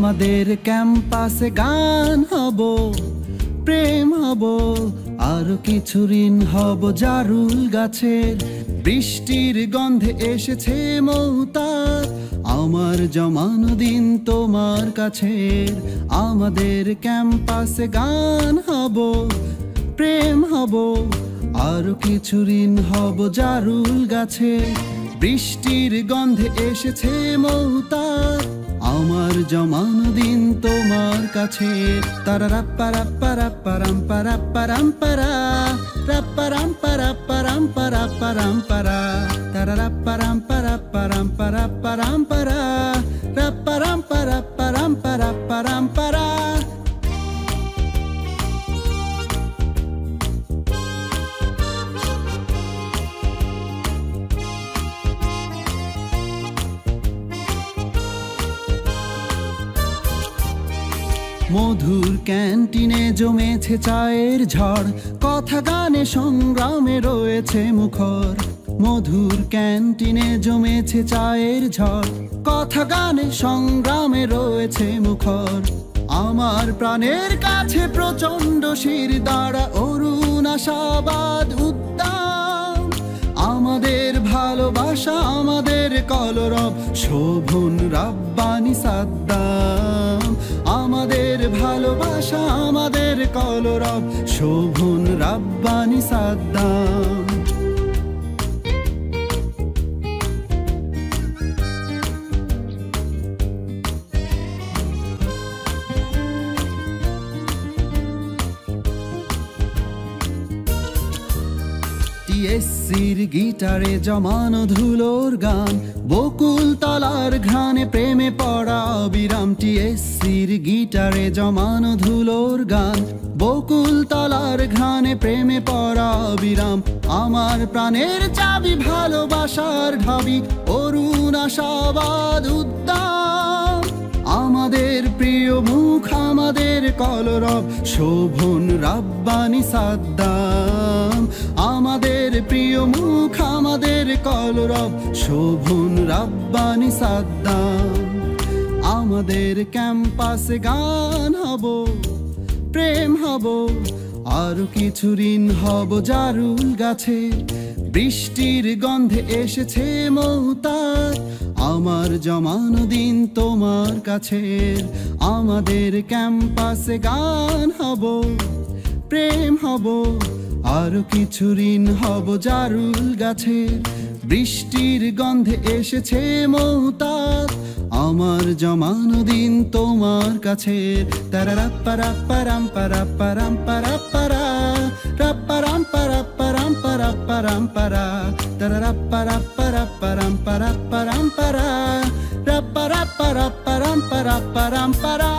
আমাদের ক্যাম্পাসে গান হব, প্রেম হব, আরো কিছু ঋণ হব জারুল গাছের। বৃষ্টির গন্ধে এসেছে মৌতার, আমার জমানো দিন তোমার কাছের। আমাদের ক্যাম্পাসে গান হব, প্রেম হব, আরো কিছু ঋণ হব জারুল গাছের। বৃষ্টির গন্ধে এসেছে মৌতার, আমার জমানো দিন তোমার কাছে। তারা রাপ্পা রাপ্পা রাপ্পা রাম্পা রাপ্পা রাম্পারা, রাপ্পা রাম্পা রাপ্পা রাম্পা রাপ্পা রাম্পারা, তারা রাপ্পা রাম্পা রাপ্পা রাম্পা রাপ্পা রাম্পারা, রাপ্পা রাম্পা রাপ্পা রাম্পা রাপ্পা রাম্পারা। মধুর ক্যান্টিনে জমেছে চায়ের ঝড়, কথা গানে সংগ্রামে রয়েছে মুখর। মধুর ক্যান্টিনে জমেছে চায়ের ঝড়, কথা গানে সংগ্রামে রয়েছে মুখর। আমার প্রাণের কাছে প্রচন্ড শির দাঁড়া অরুণ আশাবাদ উদ্যান। আমাদের ভালোবাসা আমাদের কলরব, শোভন রাব্বানি সাদ্দাম। আমাদের ভালোবাসা আমাদের কলরব, শোভন রাব্বানি সাদ্দাম। টিএসসির গিটারে জমানো ধুলোর গান, বকুল তলার ঘ্রাণে প্রেমে পড়া অবিরাম। টিএসসির গিটারে জমানো ধুলোর গান, বকুল তলার ঘ্রাণে প্রেমে পড়া অবিরাম। আমার প্রাণের চাবি ভালোবাসার ঢাবি অরুণ আশাবাদ উদ্যান। আমাদের প্রিয় মুখ আমাদের কলরব, শোভন রাব্বানি সাদ্দাম। আমাদের প্রিয় মুখ আমাদের কলরব, শোভন রাব্বানি সাদ্দাম। আমাদের ক্যাম্পাসে গান হব, প্রেম হব, আরো কিছু ঋণ হব জারুল গাছে। বৃষ্টির গন্ধে এসেছে মৌতার, আমার জমানো দিন তোমার কাছের। আমাদের ক্যাম্পাসে গান হব, প্রেম হব, আরো কিছু ঋণ হব জারুল গাছের। বৃষ্টির গন্ধে এসেছে মৌতার, আমার জমানো দিন তোমার কাছে। তারা রাপ্পা রাপ্পা রাম্পা রাপ্পা রাম্পা রাপ্পারা, রাপ্পা রাম্পা রাপ্পা রাম্পা রাপ্পা রাম্পারা, তারা রাপ্পা রাপ্পা রাপ্পা রাম্পা রাপ্পা রাম্পারা, রাপ্পা রাপ্পা রাপ্পা রাম্পা রাপ্পা রাম্পারা।